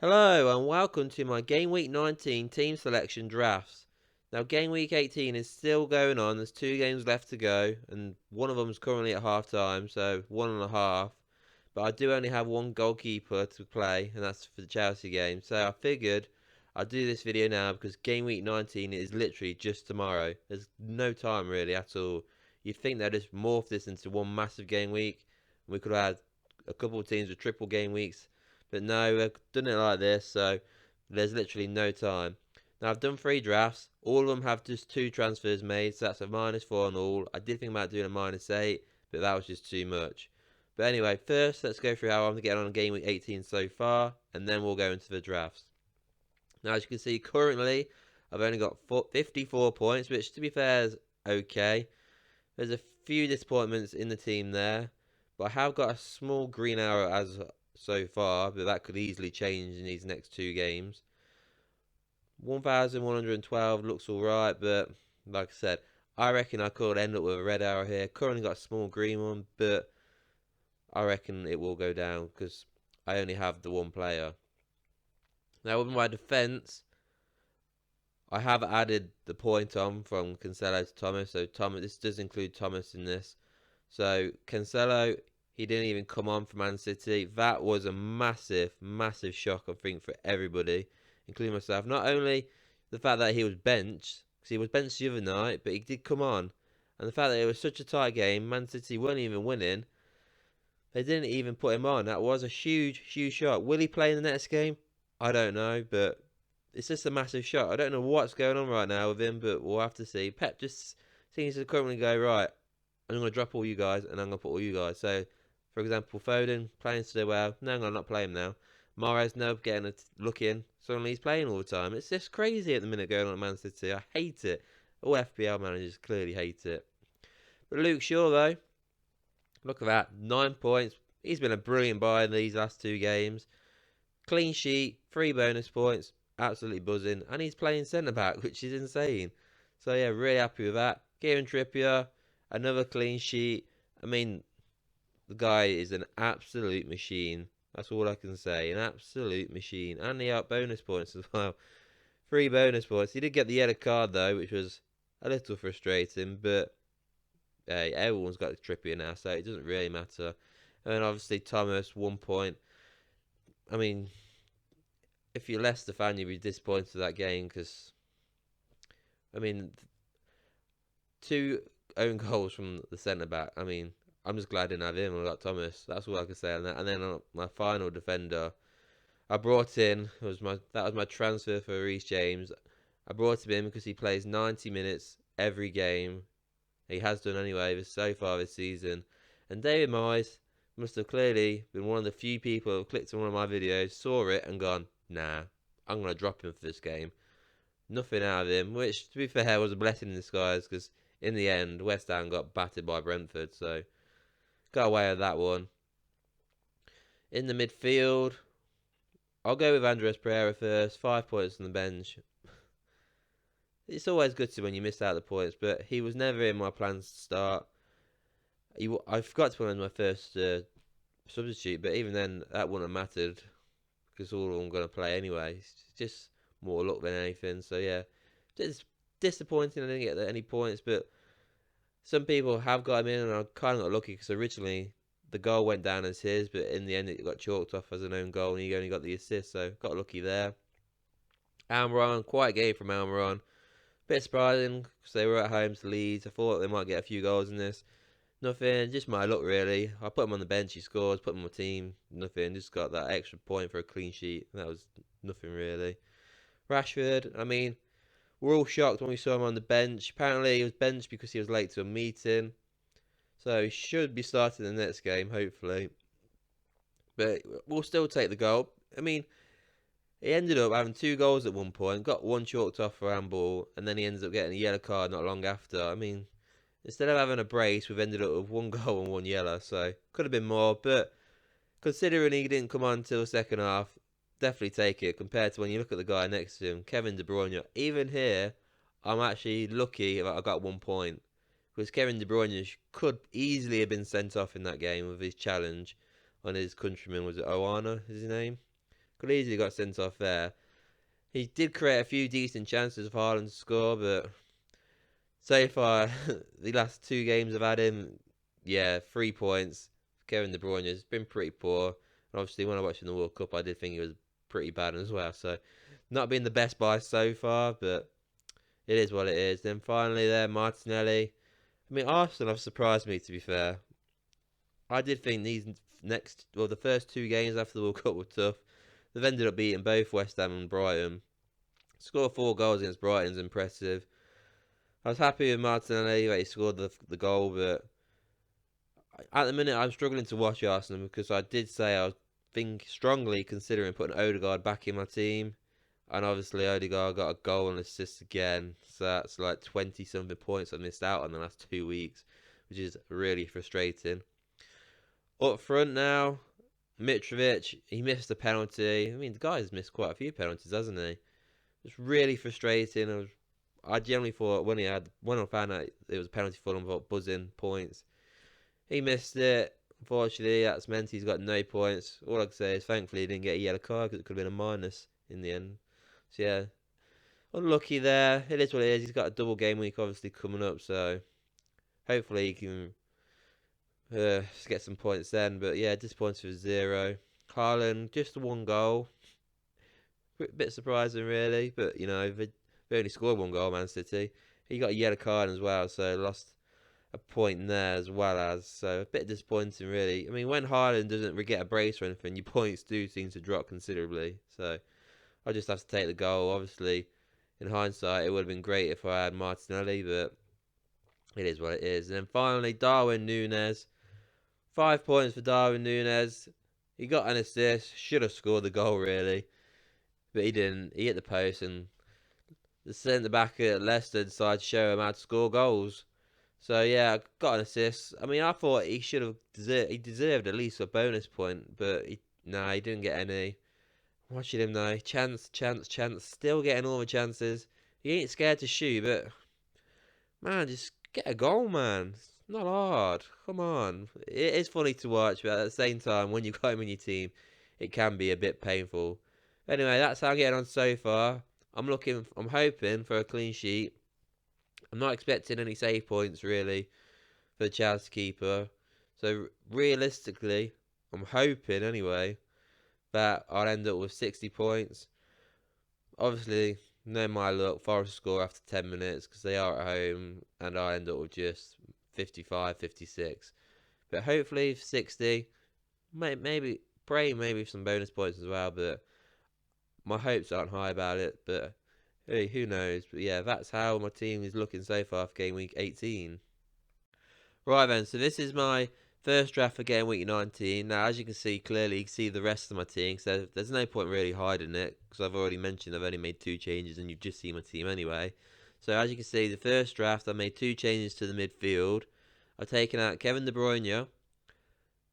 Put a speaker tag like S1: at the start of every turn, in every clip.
S1: Hello and welcome to my Game Week 19 team selection drafts. Now Game Week 18 is still going on, there's 2 games left to go and one of them is currently at half time, so 1.5. But I do only have one goalkeeper to play and that's for the Chelsea game, so I figured I'd do this video now because Game Week 19 is literally just tomorrow. There's no time really at all. You'd think they'd just morph this into one massive game week and we could have had a couple of teams with triple game weeks. But no, I've done it like this, so there's literally no time. Now, I've done 3 drafts. All of them have just 2 transfers made, so that's a -4 on all. I did think about doing a -8, but that was just too much. But anyway, first, let's go through how I'm getting on Game Week 18 so far, and then we'll go into the drafts. Now, as you can see, currently, I've only got 54 points, which, to be fair, is okay. There's a few disappointments in the team there, but I have got a small green arrow as so far, but that could easily change in these next 2 games. 1,112 looks alright, but like I said, I reckon I could end up with a red arrow here. Currently got a small green one, but I reckon it will go down because I only have the one player. Now with my defence, I have added the point on from Cancelo to Thomas, so this does include Thomas in this. So Cancelo, he didn't even come on for Man City. That was a massive, massive shock, I think, for everybody, including myself. Not only the fact that he was benched, because he was benched the other night, but he did come on. And the fact that it was such a tight game, Man City weren't even winning. They didn't even put him on. That was a huge, huge shock. Will he play in the next game? I don't know, but it's just a massive shock. I don't know what's going on right now with him, but we'll have to see. Pep just seems to currently go, right, I'm going to drop all you guys, and I'm going to put all you guys. So, for example, Foden playing so well. No, I'm going to not play him now. Mahrez, no, getting a look in. Suddenly he's playing all the time. It's just crazy at the minute going on at Man City. I hate it. All FPL managers clearly hate it. But Luke Shaw, though, look at that. 9 points. He's been a brilliant buy in these last 2 games. Clean sheet, 3 bonus points. Absolutely buzzing. And he's playing centre-back, which is insane. So, yeah, really happy with that. Kieran Trippier, another clean sheet. I mean, the guy is an absolute machine. That's all I can say. An absolute machine. And he out bonus points as well. 3 bonus points. He did get the yellow card, though, which was a little frustrating. But, hey, everyone's got Trippier now, so it doesn't really matter. And obviously, Thomas, 1 point. I mean, if you're Leicester fan, you'd be disappointed with that game because, I mean, 2 own goals from the centre-back. I mean, I'm just glad I didn't have him. I got Thomas. That's all I can say on that. And then on my final defender, I brought in, that was my transfer for Reece James. I brought him in because he plays 90 minutes every game. He has done anyway so far this season. And David Moyes must have clearly been one of the few people who clicked on one of my videos, saw it and gone, nah, I'm going to drop him for this game. Nothing out of him, which to be fair was a blessing in disguise because in the end West Ham got battered by Brentford, so got away with that one. In the midfield, I'll go with Andres Pereira first. 5 points on the bench. It's always good to when you miss out the points, but he was never in my plans to start. I forgot to put him as my first substitute, but even then, that wouldn't have mattered because all of them going to play anyway. It's just more luck than anything. So yeah, it's disappointing I didn't get any points, but some people have got him in, and I kind of got lucky because originally the goal went down as his, but in the end it got chalked off as an own goal, and he only got the assist, so got lucky there. Almiron, quite a game from Almiron. Bit surprising because they were at home to Leeds. I thought they might get a few goals in this. Nothing, just my luck really. I put him on the bench, he scores, put him on my team, nothing, just got that extra point for a clean sheet. That was nothing really. Rashford, I mean, we're all shocked when we saw him on the bench. Apparently he was benched because he was late to a meeting. So he should be starting the next game, hopefully. But we'll still take the goal. I mean, he ended up having 2 goals at one point, got 1 chalked off for handball, and then he ends up getting a yellow card not long after. I mean, instead of having a brace, we've ended up with 1 goal and 1 yellow, so could have been more. But considering he didn't come on until the second half, definitely take it compared to when you look at the guy next to him, Kevin De Bruyne. Even here, I'm actually lucky that I got 1 point because Kevin De Bruyne could easily have been sent off in that game with his challenge on his countryman. Was it Oana? Is his name? Could easily got sent off there. He did create a few decent chances for Haaland to score, but so far, the last 2 games I've had him, yeah, 3 points. Kevin De Bruyne has been pretty poor. And obviously, when I watched in the World Cup, I did think he was pretty bad as well. So, not been the best buy so far, but it is what it is. Then finally, there, Martinelli. I mean, Arsenal have surprised me, to be fair. I did think the first 2 games after the World Cup were tough. They've ended up beating both West Ham and Brighton. Score 4 goals against Brighton is impressive. I was happy with Martinelli that he scored the goal, but at the minute I'm struggling to watch Arsenal because I did say I was strongly considering putting Odegaard back in my team, and obviously Odegaard got a goal and assist again, so that's like 20 something points I missed out on the last 2 weeks, which is really frustrating. Up front now, Mitrovic, he missed a penalty. I mean, the guy's missed quite a few penalties, hasn't he? It's really frustrating. I generally thought when I found out it was a penalty for him, I thought buzzing points. He missed it. Unfortunately, that's meant he's got no points. All I can say is thankfully he didn't get a yellow card because it could have been a minus in the end. So yeah, unlucky there. It is what it is. He's got a double game week obviously coming up, so hopefully he can get some points then. But yeah, disappointed for 0. Haaland, just the 1 goal. Bit surprising really, but you know, they only scored 1 goal, Man City. He got a yellow card as well, so lost a point there as well as. So a bit disappointing really. I mean, when Haaland doesn't get a brace or anything, your points do seem to drop considerably. So I just have to take the goal. Obviously, in hindsight, it would have been great if I had Martinelli, but it is what it is. And then finally, Darwin Núñez. 5 points for Darwin Núñez. He got an assist. Should have scored the goal really, but he didn't. He hit the post, and the centre back at Leicester decided to show him how to score goals. So yeah, got an assist. I mean, I thought he should have deserved at least a bonus point, but he didn't get any. Watching him now, chance, still getting all the chances. He ain't scared to shoot, but man, just get a goal, man. It's not hard. Come on. It is funny to watch, but at the same time, when you've got him in your team, it can be a bit painful. Anyway, that's how I'm getting on so far. I'm hoping for a clean sheet. I'm not expecting any save points really for the Chelsea keeper. So realistically, I'm hoping anyway that I'll end up with 60 points. Obviously, no my luck, Forest score after 10 minutes because they are at home, and I'll end up with just 55, 56. But hopefully 60. Maybe maybe some bonus points as well, but my hopes aren't high about it. But hey, who knows? But yeah, that's how my team is looking so far for game week 18. Right then, so this is my first draft for game week 19. Now, as you can see clearly, you can see the rest of my team, so there's no point really hiding it, because I've already mentioned I've only made 2 changes, and you've just seen my team anyway. So as you can see, the first draft, I made 2 changes to the midfield. I've taken out Kevin De Bruyne.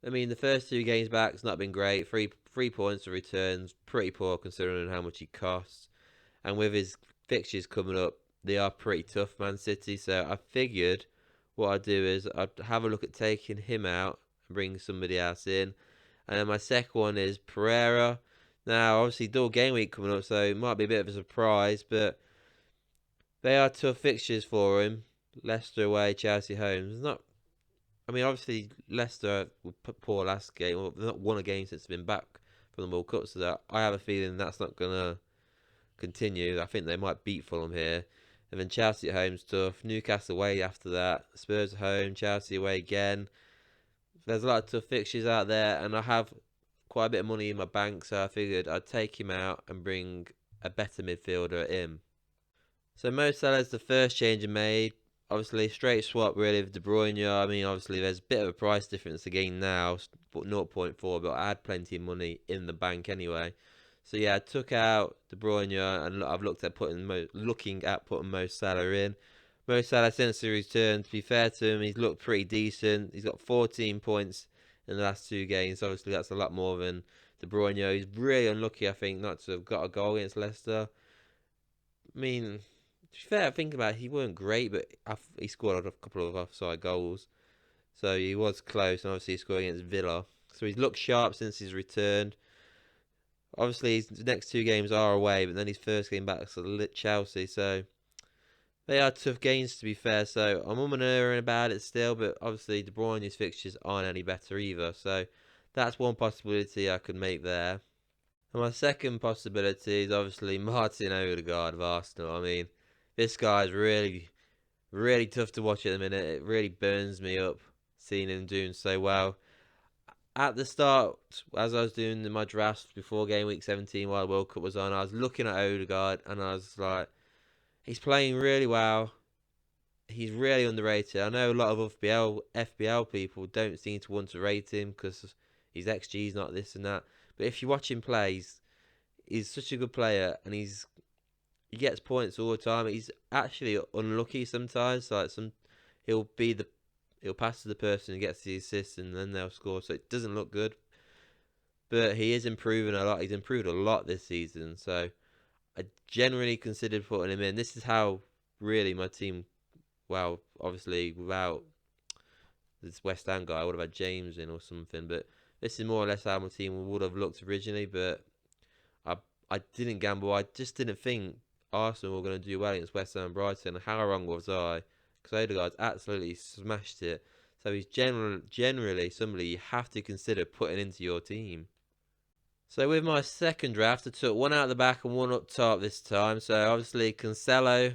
S1: I mean, the first 2 games back, it's not been great. Three points of returns, pretty poor considering how much he costs. And with his fixtures coming up, they are pretty tough, Man City. So I figured what I'd do is I'd have a look at taking him out and bringing somebody else in. And then my second one is Pereira. Now, obviously, dual game week coming up, so it might be a bit of a surprise, but they are tough fixtures for him. Leicester away, Chelsea home. It's not. I mean, obviously, Leicester were poor last game. Well, they've not won a game since they've been back from the World Cup, so that I have a feeling that's not going to continue. I think they might beat Fulham here. And then Chelsea at home's tough. Newcastle away after that. Spurs at home. Chelsea away again. There's a lot of tough fixtures out there, and I have quite a bit of money in my bank, so I figured I'd take him out and bring a better midfielder in. So Mo Salah's the first change I made. Obviously, straight swap really with De Bruyne. I mean, obviously, there's a bit of a price difference again now, but 0.4, but I had plenty of money in the bank anyway. So yeah, I took out De Bruyne, and I've looking at putting Mo Salah in. Mo Salah, since the return, to be fair to him, he's looked pretty decent. He's got 14 points in the last 2 games. Obviously, that's a lot more than De Bruyne. He's really unlucky, I think, not to have got a goal against Leicester. I mean, to be fair, thinking about it, he weren't great, but he scored a couple of offside goals. So he was close, and obviously he scored against Villa. So he's looked sharp since he's returned. Obviously, his next 2 games are away, but then his first game back is Chelsea, so they are tough games to be fair. So I'm and erring about it still, but obviously De Bruyne's fixtures aren't any better either. So that's one possibility I could make there. And my second possibility is obviously Martin Odegaard of Arsenal. I mean, this guy's really, really tough to watch at the minute. It really burns me up seeing him doing so well. At the start, as I was doing my drafts before game week 17 while the World Cup was on, I was looking at Odegaard and I was like, he's playing really well. He's really underrated. I know a lot of FPL people don't seem to want to rate him because his XG is not this and that. But if you watch him play, he's such a good player and he gets points all the time. He's actually unlucky sometimes. Like he'll be the he'll pass to the person who gets the assist and then they'll score. So it doesn't look good. But he is improving a lot. He's improved a lot this season. So I generally considered putting him in. This is how really my team. Well, obviously without this West Ham guy, I would have had James in or something. But this is more or less how my team would have looked originally. But I I didn't gamble. I just didn't think Arsenal were going to do well against West Ham and Brighton. How wrong was I? Because Odegaard's absolutely smashed it. So he's generally somebody you have to consider putting into your team. So with my second draft, I took one out the back and one up top this time. So obviously Cancelo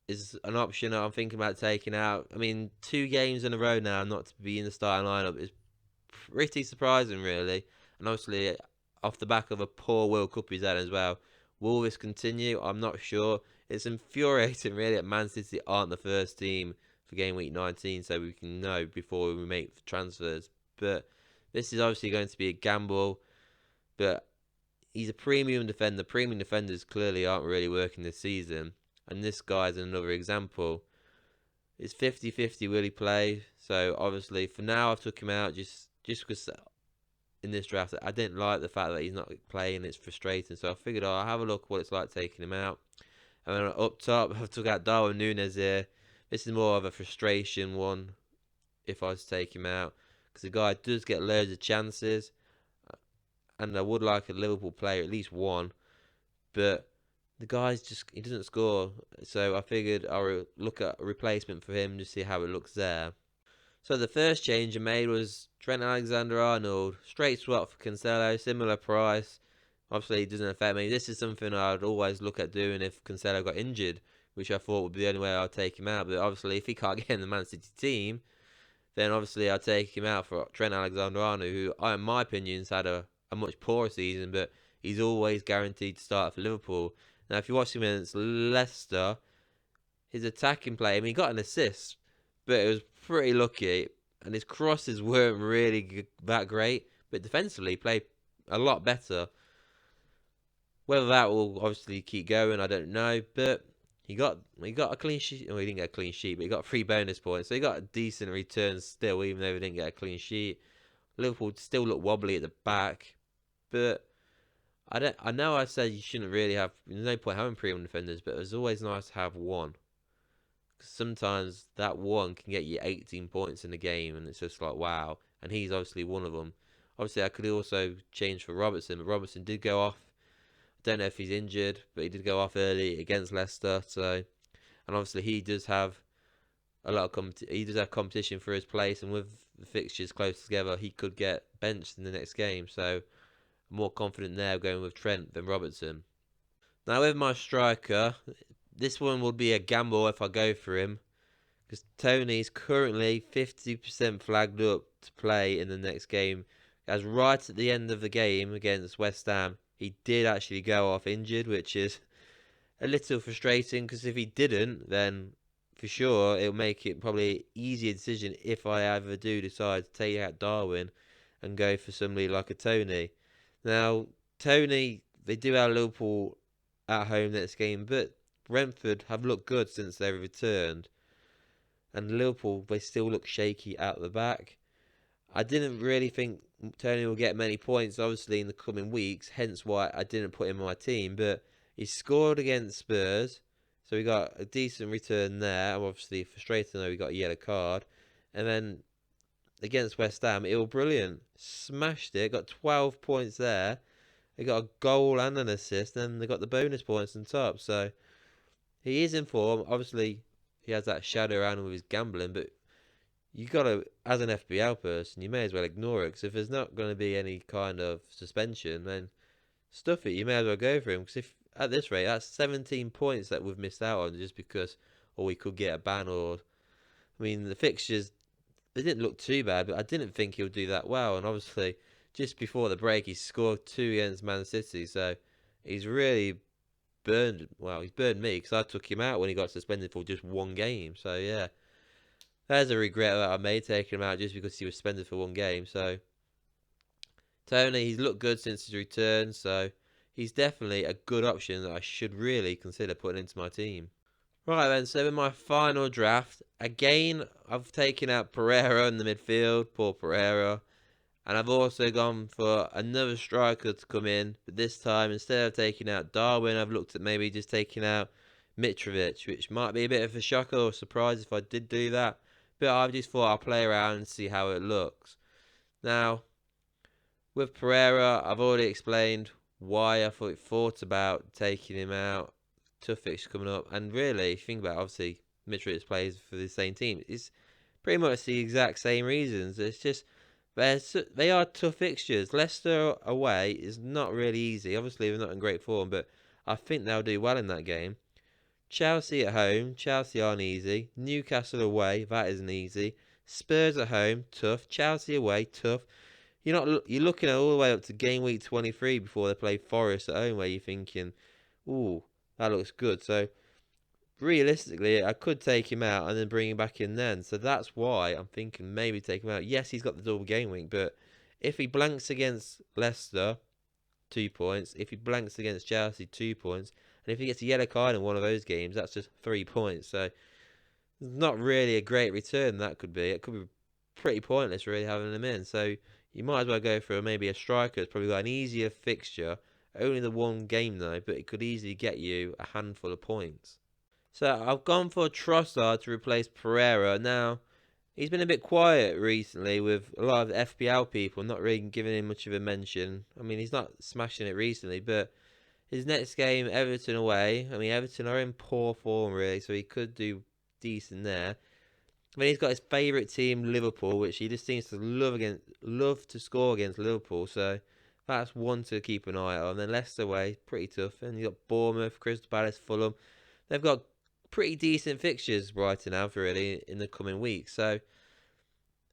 S1: is an option that I'm thinking about taking out. I mean, 2 games in a row now not to be in the starting lineup is pretty surprising, really. And obviously, off the back of a poor World Cup he's had as well. Will this continue? I'm not sure. It's infuriating, really, that Man City aren't the first team for game week 19, so we can know before we make transfers. But this is obviously going to be a gamble. But he's a premium defender. Premium defenders clearly aren't really working this season. And this guy's another example. It's 50-50 will he play. So obviously for now I've took him out just because in this draft I didn't like the fact that he's not playing. It's frustrating. So I figured I'll have a look at what it's like taking him out. And then up top I've took out Darwin Núñez here. This is more of a frustration one if I was to take him out. Because the guy does get loads of chances. And I would like a Liverpool player, at least one. But the guy's he doesn't score. So I figured I'll look at a replacement for him to see how it looks there. So the first change I made was Trent Alexander-Arnold. Straight swap for Cancelo, similar price. Obviously it doesn't affect me. This is something I'd always look at doing if Cancelo got injured, which I thought would be the only way I'd take him out. But obviously if he can't get in the Man City team, then obviously I'd take him out for Trent Alexander-Arnold, who in my opinion has had a much poorer season, but he's always guaranteed to start for Liverpool. Now, if you watch him against Leicester, his attacking play, I mean, he got an assist, but it was pretty lucky, and his crosses weren't really that great, but defensively, he played a lot better. Whether that will obviously keep going, I don't know, but he got a clean sheet. Well, he didn't get a clean sheet, but he got 3 bonus points, so he got a decent return still, even though he didn't get a clean sheet. Liverpool still look wobbly at the back, but I know I said you shouldn't really have. There's no point having premium defenders, but it's always nice to have one. Because sometimes that one can get you 18 points in the game, and it's just like wow. And he's obviously one of them. Obviously, I could also change for Robertson, but Robertson did go off. I don't know if he's injured, but he did go off early against Leicester. So, and obviously he does have a lot of he does have competition for his place, and with the fixtures close together, he could get benched in the next game. So more confident there going with Trent than Robertson. Now with my striker, this one would be a gamble if I go for him, because Tony's currently 50% flagged up to play in the next game. As right at the end of the game against West Ham, he did actually go off injured, which is a little frustrating, because if he didn't, then for sure it'll make it probably an easier decision if I ever do decide to take out Darwin and go for somebody like a Tony. Now, Tony, they do have Liverpool at home next game, but Brentford have looked good since they've returned. And Liverpool, they still look shaky at the back. I didn't really think Tony will get many points, obviously, in the coming weeks, hence why I didn't put him on my team. But he scored against Spurs, so we got a decent return there. I'm obviously frustrated though we got a yellow card. And then against West Ham, it was brilliant. Smashed it, got 12 points there. They got a goal and an assist, and they got the bonus points on top. So he is in form. Obviously, he has that shadow around him with his gambling, but you got to, as an FPL person, you may as well ignore it, because if there's not going to be any kind of suspension, then stuff it. You may as well go for him, because if at this rate, that's 17 points that we've missed out on just because, or we could get a ban, or I mean, the fixtures, they didn't look too bad, but I didn't think he'll do that well. And obviously, just before the break, he scored 2 against Man City, so he's really burned. Well, he's burned me because I took him out when he got suspended for just 1 game. So yeah, there's a regret that I made taking him out just because he was suspended for 1 game. So Tony, he's looked good since his return, so he's definitely a good option that I should really consider putting into my team. Right then, so in my final draft, again, I've taken out Pereira in the midfield, poor Pereira. And I've also gone for another striker to come in, but this time, instead of taking out Darwin, I've looked at maybe just taking out Mitrovic, which might be a bit of a shocker or surprise if I did do that. But I've just thought I'll play around and see how it looks. Now, with Pereira, I've already explained why I thought about taking him out. Tough fixture coming up, and really, if you think about it, obviously Mitrovic plays for the same team. It's pretty much the exact same reasons. It's just they are tough fixtures. Leicester away is not really easy. Obviously, they're not in great form, but I think they'll do well in that game. Chelsea at home, Chelsea aren't easy. Newcastle away, that isn't easy. Spurs at home, tough. Chelsea away, tough. You're looking at all the way up to game week 23 before they play Forest at home, where you're thinking, ooh, that looks good. So realistically, I could take him out and then bring him back in then. So that's why I'm thinking maybe take him out. Yes, he's got the double game week, but if he blanks against Leicester, 2 points. If he blanks against Chelsea, 2 points. And if he gets a yellow card in one of those games, that's just 3 points. So not really a great return that could be. It could be pretty pointless really having him in. So you might as well go for maybe a striker that's probably got an easier fixture. Only the 1 game though, but it could easily get you a handful of points. So I've gone for Trossard to replace Pereira. Now, he's been a bit quiet recently with a lot of FPL people not really giving him much of a mention. I mean, he's not smashing it recently, but his next game, Everton away. I mean, Everton are in poor form really, so he could do decent there. I mean, he's got his favourite team, Liverpool, which he just seems to love to score against Liverpool. So that's one to keep an eye on. And then Leicester away, pretty tough. And you've got Bournemouth, Crystal Palace, Fulham. They've got pretty decent fixtures, Brighton have, really, in the coming weeks. So,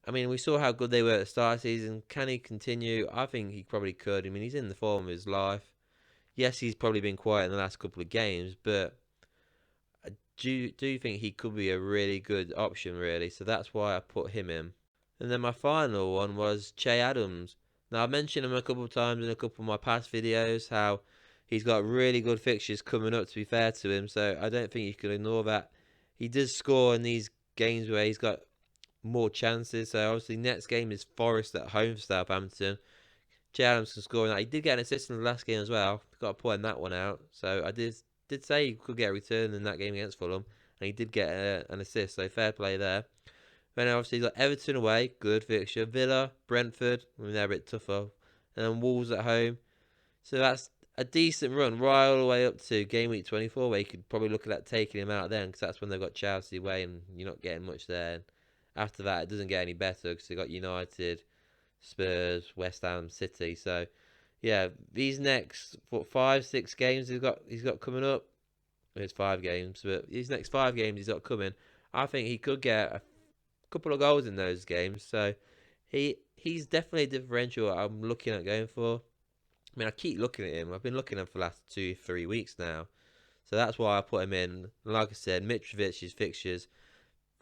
S1: I mean, we saw how good they were at the start of the season. Can he continue? I think he probably could. I mean, he's in the form of his life. Yes, he's probably been quiet in the last couple of games, but I do think he could be a really good option, really. So that's why I put him in. And then my final one was Che Adams. Now, I mentioned him a couple of times in a couple of my past videos, how he's got really good fixtures coming up, to be fair to him. So I don't think you can ignore that. He does score in these games where he's got more chances. So obviously, next game is Forest at home for Southampton. Che Adams can score in that. He did get an assist in the last game as well. Got to point that one out. So I did say he could get a return in that game against Fulham, and he did get an assist. So fair play there. Then obviously he's got Everton away, good fixture. Villa, Brentford, I mean they're a bit tougher, and then Wolves at home. So that's a decent run right all the way up to game week 24, where you could probably look at that taking him out then, because that's when they've got Chelsea away, and you're not getting much there. And after that, it doesn't get any better because they've got United, Spurs, West Ham, City. So yeah, these next 5-6 games he's got coming up. It's 5 games, but these next 5 games he's got coming, I think he could get a couple of goals in those games. So he's definitely a differential I'm looking at going for. I mean, I keep looking at him. I've been looking at him for the last 2-3 weeks now. So that's why I put him in. Like I said, Mitrovic's fixtures,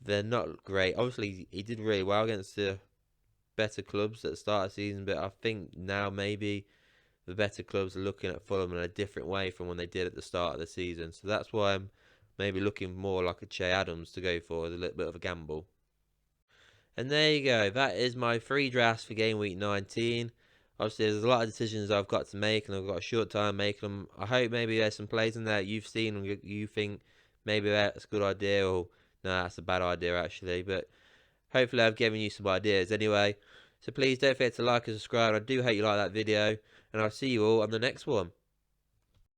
S1: they're not great. Obviously, he did really well against the better clubs at the start of the season, but I think now maybe the better clubs are looking at Fulham in a different way from when they did at the start of the season. So that's why I'm maybe looking more like a Che Adams to go for, as a little bit of a gamble. And there you go. That is my 3 drafts for game week 19. Obviously, there's a lot of decisions I've got to make, and I've got a short time making them. I hope maybe there's some plays in there you've seen and you think maybe that's a good idea, or no, that's a bad idea actually. But hopefully I've given you some ideas anyway. So please don't forget to like and subscribe. I do hope you like that video, and I'll see you all on the next one.